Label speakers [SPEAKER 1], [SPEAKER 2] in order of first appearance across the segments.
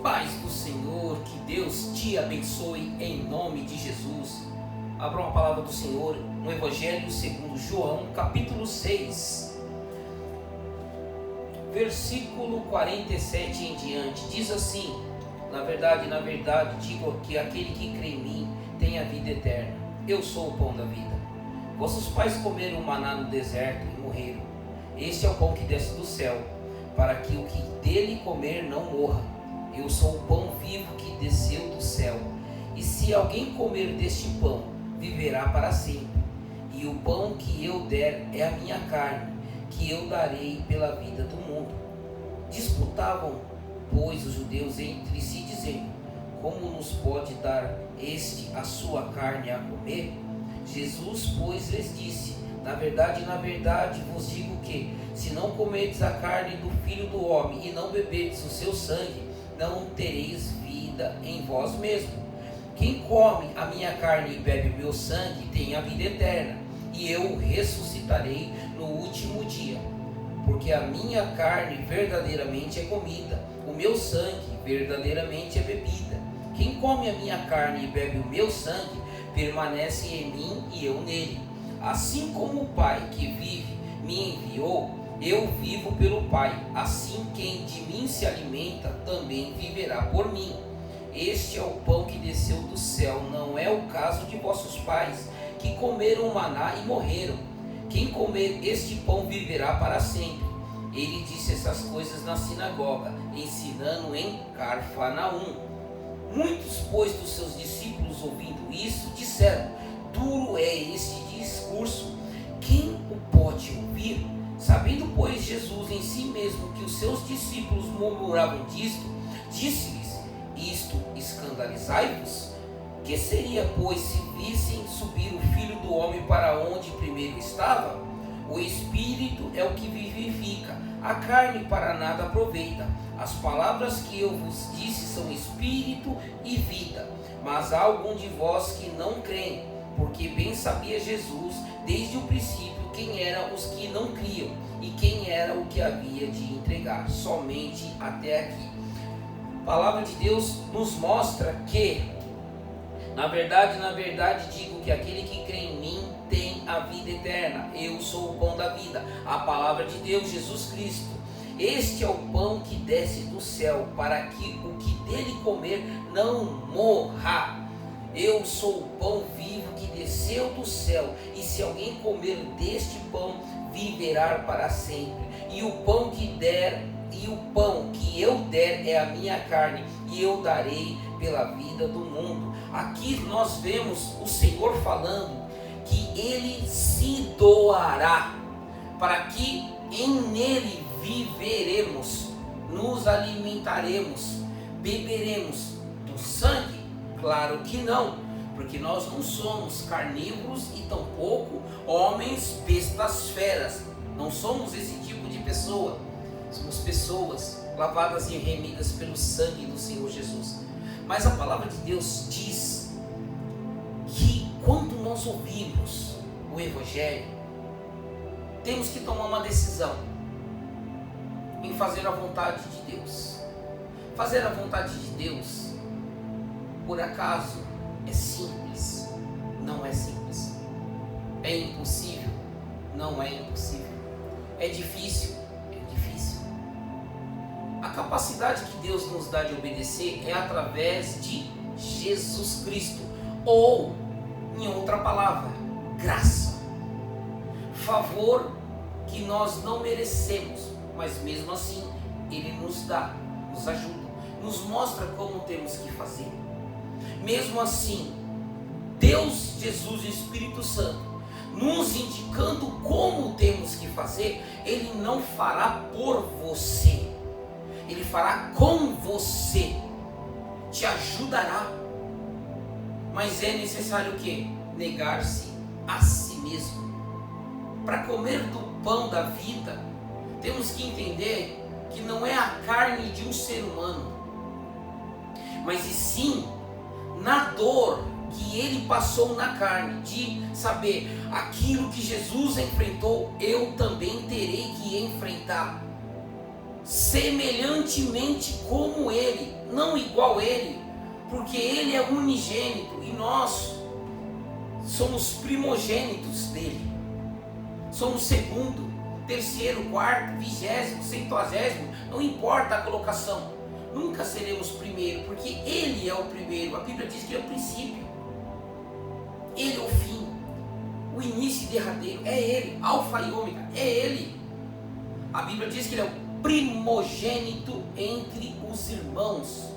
[SPEAKER 1] Paz do Senhor, que Deus te abençoe em nome de Jesus. Abra uma palavra do Senhor no Evangelho segundo João, capítulo 6, versículo 47 em diante. Diz assim: na verdade, digo que aquele que crê em mim tem a vida eterna. Eu sou o pão da vida. Vossos pais comeram maná no deserto e morreram. Este é o pão que desce do céu, para que o que dele comer não morra. Eu sou o pão vivo que desceu do céu, e se alguém comer deste pão, viverá para sempre. E o pão que eu der é a minha carne, que eu darei pela vida do mundo. Disputavam, pois, os judeus entre si, dizendo: como nos pode dar este a sua carne a comer? Jesus, pois, lhes disse: na verdade, vos digo que, se não comerdes a carne do Filho do Homem e não beberdes o seu sangue, não tereis vida em vós mesmos. Quem come a minha carne e bebe o meu sangue tem a vida eterna, e eu ressuscitarei no último dia. Porque a minha carne verdadeiramente é comida, o meu sangue verdadeiramente é bebida. Quem come a minha carne e bebe o meu sangue permanece em mim e eu nele. Assim como o Pai que vive me enviou, eu vivo pelo Pai. Assim quem de mim se alimenta também viverá por mim. Este é o pão que desceu do céu, não é o caso de vossos pais, que comeram maná e morreram. Quem comer este pão viverá para sempre. Ele disse essas coisas na sinagoga, ensinando em Cafarnaum. Muitos, pois, dos seus discípulos, ouvindo isso, disseram: duro é este discurso, quem o pode ouvir? Sabendo, pois, Jesus em si mesmo que os seus discípulos murmuravam disto, disse-lhes: isto escandalizai-vos? Que seria, pois, se vissem subir o Filho do Homem para onde primeiro estava? O Espírito é o que vivifica, a carne para nada aproveita. As palavras que eu vos disse são Espírito e vida. Mas há algum de vós que não creem, porque bem sabia Jesus desde o princípio quem eram os que não criam e quem era o que havia de entregar. Somente até aqui. A palavra de Deus nos mostra que, na verdade, digo que aquele que crê em mim tem a vida eterna. Eu sou o pão da vida. A palavra de Deus, Jesus Cristo. Este é o pão que desce do céu, para que o que dele comer não morra. Eu sou o pão vivo que desceu do céu, e se alguém comer deste pão, viverá para sempre. E o pão que eu der é a minha carne, e eu darei pela vida do mundo. Aqui nós vemos o Senhor falando que Ele se doará, para que nele viveremos, nos alimentaremos, beberemos do sangue? Claro que não, porque nós não somos carnívoros e tampouco homens bestas feras. Não somos esse tipo de pessoa. Somos pessoas lavadas e remidas pelo sangue do Senhor Jesus. Mas a palavra de Deus diz que quando nós ouvimos o Evangelho, temos que tomar uma decisão em fazer a vontade de Deus. Fazer a vontade de Deus, por acaso, é simples? Não é simples. É impossível? Não é impossível. É difícil? É difícil. A capacidade que Deus nos dá de obedecer é através de Jesus Cristo, ou, em outra palavra, graça. Favor que nós não merecemos, mas mesmo assim Ele nos dá, nos ajuda, nos mostra como temos que fazer. Mesmo assim, Deus, Jesus e o Espírito Santo nos indicando como temos que fazer, Ele não fará por você, Ele fará com você, te ajudará. Mas é necessário o quê? Negar-se a si mesmo. Para comer do pão da vida, temos que entender que não é a carne de um ser humano, mas e sim na dor que Ele passou na carne, de saber aquilo que Jesus enfrentou, eu também terei que enfrentar, semelhantemente como Ele. não igual a Ele, porque Ele é unigênito e nós somos primogênitos dele. Somos segundo, terceiro, quarto, 20º, 100º, não importa a colocação. Nunca seremos primeiro, porque Ele é o primeiro. A Bíblia diz que Ele é o princípio, Ele é o fim, o início e derradeiro. É Ele, alfa e ômega, é Ele. A Bíblia diz que Ele é o primogênito entre os irmãos,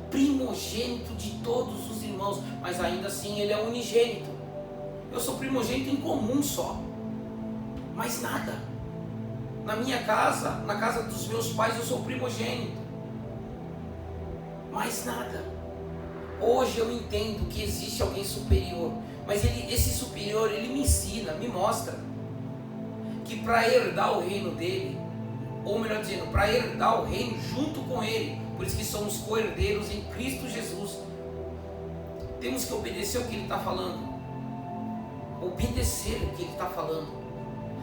[SPEAKER 1] primogênito de todos os irmãos, mas ainda assim Ele é unigênito. Eu sou primogênito em comum só, mais nada. Na minha casa, na casa dos meus pais, eu sou primogênito, mais nada. Hoje eu entendo que existe alguém superior, mas esse superior, ele me ensina, me mostra que para herdar o reino dele, ou melhor dizendo, para herdar o reino junto com ele, por isso que somos co-herdeiros em Cristo Jesus, temos que obedecer o que ele está falando, obedecer o que ele está falando,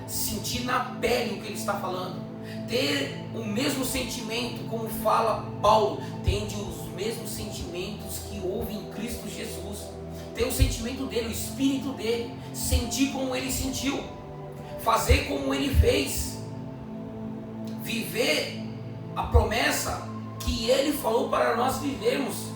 [SPEAKER 1] sentir na pele o que ele está falando, ter o mesmo sentimento, como fala Paulo, tende os mesmos sentimentos que houve em Cristo Jesus, ter o sentimento dele, o espírito dele, sentir como ele sentiu, fazer como ele fez, viver a promessa que ele falou para nós vivermos.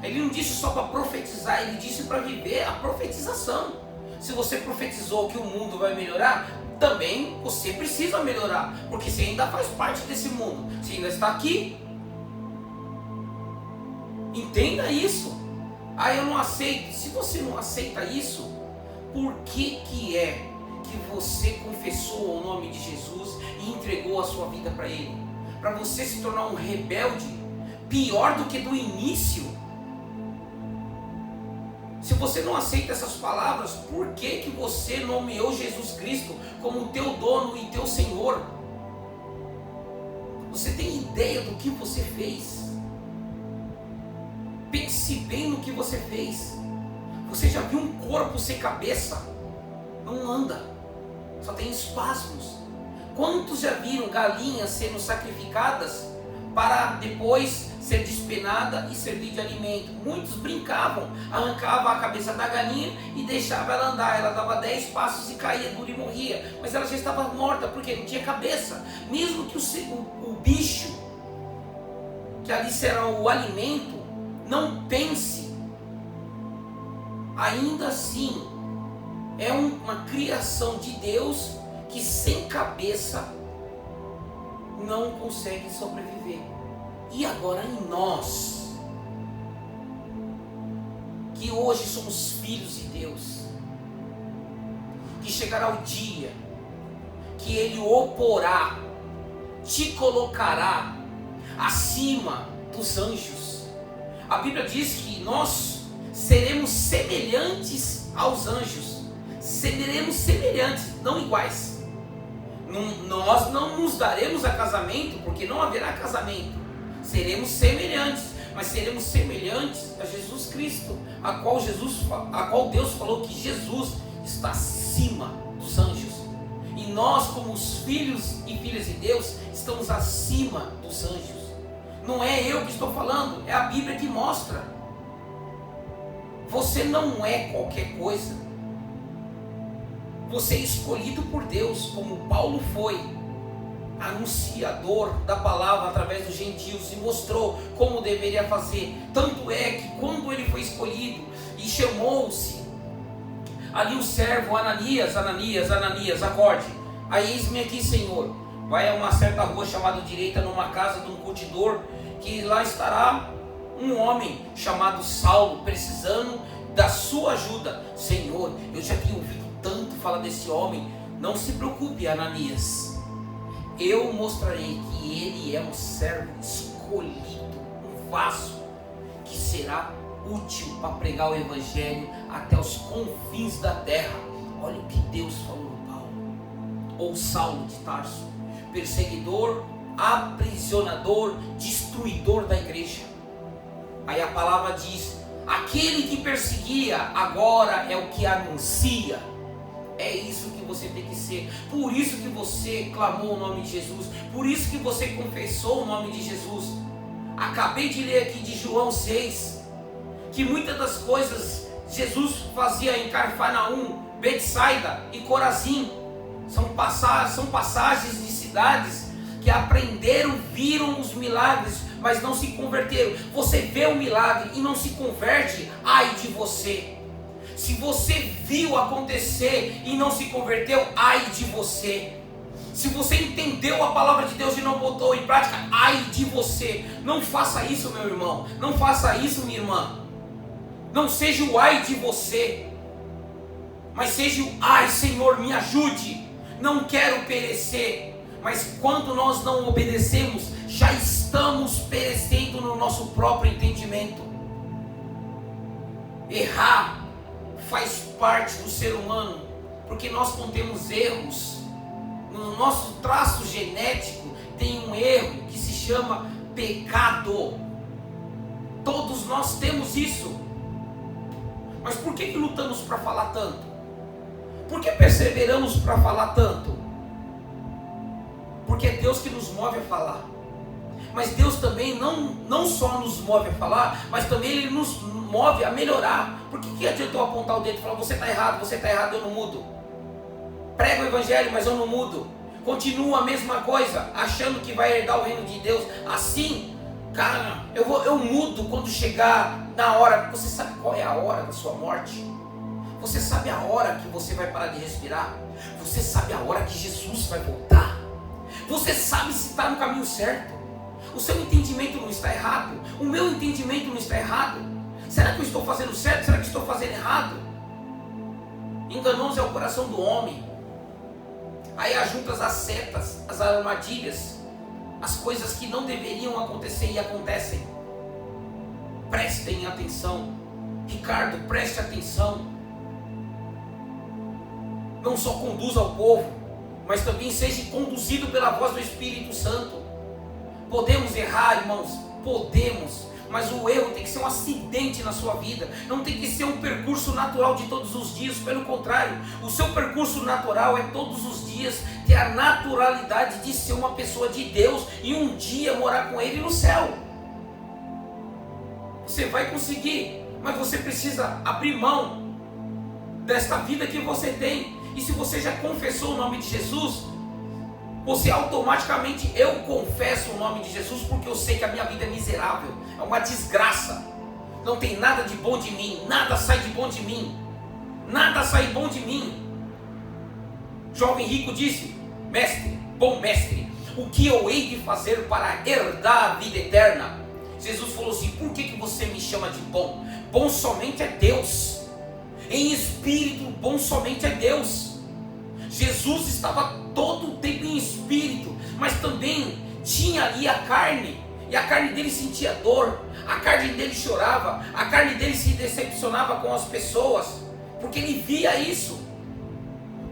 [SPEAKER 1] Ele não disse só para profetizar, ele disse para viver a profetização. Se você profetizou que o mundo vai melhorar, também você precisa melhorar, porque você ainda faz parte desse mundo, você ainda está aqui. Entenda isso. Eu não aceito. Se você não aceita isso, por que é que você confessou o nome de Jesus e entregou a sua vida para Ele? Para você se tornar um rebelde, pior do que do início. Se você não aceita essas palavras, por que você nomeou Jesus Cristo como teu dono e teu Senhor? Você tem ideia do que você fez? Pense bem no que você fez. Você já viu um corpo sem cabeça? Não anda, só tem espasmos. Quantos já viram galinhas sendo sacrificadas para depois ser despenada e servir de alimento? Muitos brincavam, arrancavam a cabeça da galinha e deixavam ela andar. Ela dava 10 passos e caía dura e morria, mas ela já estava morta porque não tinha cabeça. Mesmo que o bicho, que ali será o alimento, não pense, ainda assim é uma criação de Deus que sem cabeça não consegue sobreviver. E agora em nós, que hoje somos filhos de Deus, que chegará o dia que Ele o porá, te colocará acima dos anjos. A Bíblia diz que nós seremos semelhantes aos anjos, seremos semelhantes, não iguais. Nós não nos daremos a casamento, porque não haverá casamento. Seremos semelhantes, mas seremos semelhantes a Jesus Cristo, a qual Deus falou que Jesus está acima dos anjos. E nós, como os filhos e filhas de Deus, estamos acima dos anjos. Não é eu que estou falando, é a Bíblia que mostra. Você não é qualquer coisa. Você é escolhido por Deus, como Paulo foi, anunciador da palavra através dos gentios, e mostrou como deveria fazer. Tanto é que quando ele foi escolhido e chamou-se ali o servo Ananias, acorde, aí eis-me aqui, Senhor. Vai a uma certa rua chamada direita, numa casa de um curtidor, que lá estará um homem chamado Saulo, precisando da sua ajuda. Senhor, eu já tinha ouvido tanto falar desse homem. Não se preocupe, Ananias, eu mostrarei que ele é um servo escolhido, um vaso que será útil para pregar o evangelho até os confins da terra. Olha o que Deus falou no Paulo, ou Saulo de Tarso, perseguidor, aprisionador, destruidor da igreja. Aí a palavra diz: aquele que perseguia agora é o que anuncia. É isso que você tem que ser. Por isso que você clamou o nome de Jesus, por isso que você confessou o nome de Jesus. Acabei de ler aqui de João 6, que muitas das coisas Jesus fazia em Cafarnaum, Betsaida e Corazim. São passagens de cidades que aprenderam, viram os milagres, mas não se converteram. Você vê o milagre e não se converte, ai de você. Se você viu acontecer e não se converteu, ai de você. Se você entendeu a palavra de Deus e não botou em prática, ai de você. Não faça isso, meu irmão. Não faça isso, minha irmã. Não seja o ai de você, mas seja o ai, Senhor, me ajude. Não quero perecer. Mas quando nós não obedecemos, já estamos perecendo no nosso próprio entendimento. Errar faz parte do ser humano, porque nós contemos erros. No nosso traço genético tem um erro que se chama pecado. Todos nós temos isso. Mas por que lutamos para falar tanto? Por que perseveramos para falar tanto? Porque é Deus que nos move a falar. Mas Deus também não só nos move a falar, mas também Ele nos move a melhorar. Por que adianta eu apontar o dedo e falar, você está errado, eu não mudo? Prego o evangelho, mas eu não mudo. Continuo a mesma coisa, achando que vai herdar o reino de Deus. Assim, cara, eu mudo quando chegar na hora. Você sabe qual é a hora da sua morte? Você sabe a hora que você vai parar de respirar? Você sabe a hora que Jesus vai voltar? Você sabe se está no caminho certo? O seu entendimento não está errado? O meu entendimento não está errado? Será que eu estou fazendo certo? Será que estou fazendo errado? Enganoso é o coração do homem. Aí ajuntas as setas, as armadilhas, as coisas que não deveriam acontecer e acontecem. Prestem atenção. Ricardo, preste atenção. Não só conduza ao povo, mas também seja conduzido pela voz do Espírito Santo. Podemos errar, irmãos? Podemos. Mas o erro tem que ser um acidente na sua vida. Não tem que ser um percurso natural de todos os dias. Pelo contrário, o seu percurso natural é todos os dias ter a naturalidade de ser uma pessoa de Deus e um dia morar com Ele no céu. Você vai conseguir, mas você precisa abrir mão desta vida que você tem. E se você já confessou o nome de Jesus, você automaticamente, eu confesso o nome de Jesus porque eu sei que a minha vida é miserável, é uma desgraça, não tem nada de bom de mim, nada sai de bom de mim, nada sai bom de mim. Jovem rico disse, mestre, bom mestre, o que eu hei de fazer para herdar a vida eterna? Jesus falou assim, por que você me chama de bom? Bom somente é Deus, em espírito bom somente é Deus. Jesus estava todo o tempo em espírito, mas também tinha ali a carne, e a carne dele sentia dor, a carne dele chorava, a carne dele se decepcionava com as pessoas, porque ele via isso.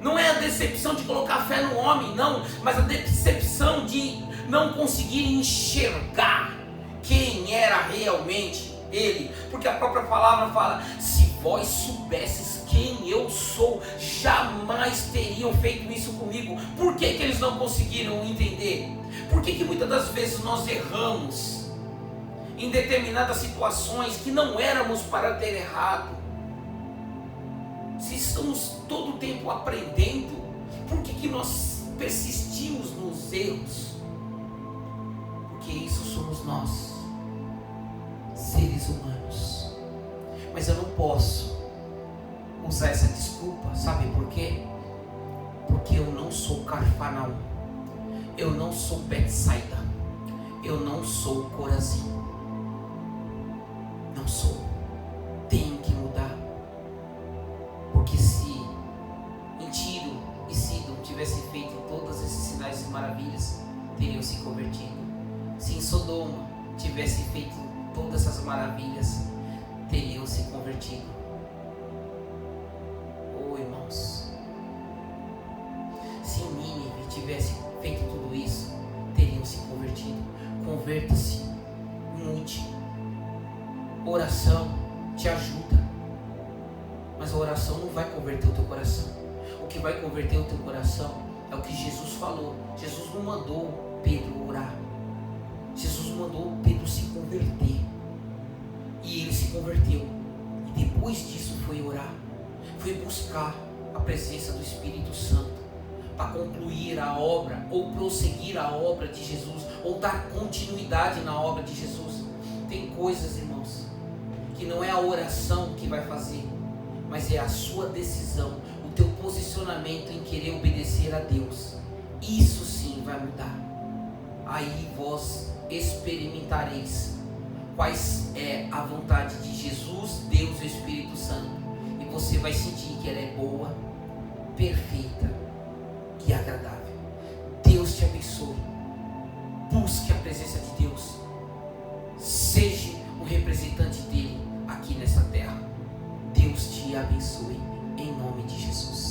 [SPEAKER 1] Não é a decepção de colocar fé no homem, não, mas a decepção de não conseguir enxergar quem era realmente ele, porque a própria palavra fala, se vós soubesses quem eu sou, jamais teriam feito isso comigo. Por que eles não conseguiram entender? Por que muitas das vezes nós erramos em determinadas situações que não éramos para ter errado? Se estamos todo o tempo aprendendo, por que nós persistimos nos erros? Porque isso somos nós, seres humanos. Mas eu não posso usar essa desculpa, sabe por quê? Porque eu não sou Cafarnaum, eu não sou Betsaida, eu não sou Corazim, não sou. Tenho que mudar, porque se em Tiro e Sidom tivesse feito todos esses sinais e maravilhas, teriam se convertido. Se em Sodoma tivesse feito todas essas maravilhas, teriam se convertido. Irmãos, se Nínive tivesse feito tudo isso, teriam se convertido. Converta-se, mude. Oração te ajuda, mas a oração não vai converter o teu coração. O que vai converter o teu coração é o que Jesus falou. Jesus não mandou Pedro orar, Jesus mandou Pedro se converter. E ele se converteu. E depois disso foi orar. Foi buscar a presença do Espírito Santo para concluir a obra, ou prosseguir a obra de Jesus, ou dar continuidade na obra de Jesus. Tem coisas, irmãos, que não é a oração que vai fazer, mas é a sua decisão, o teu posicionamento em querer obedecer a Deus. Isso sim vai mudar. Aí vós experimentareis quais é a vontade de Jesus, Deus e o Espírito Santo. E você vai sentir que ela é boa, perfeita e agradável. Deus te abençoe. Busque a presença de Deus. Seja um representante dele aqui nessa terra. Deus te abençoe em nome de Jesus.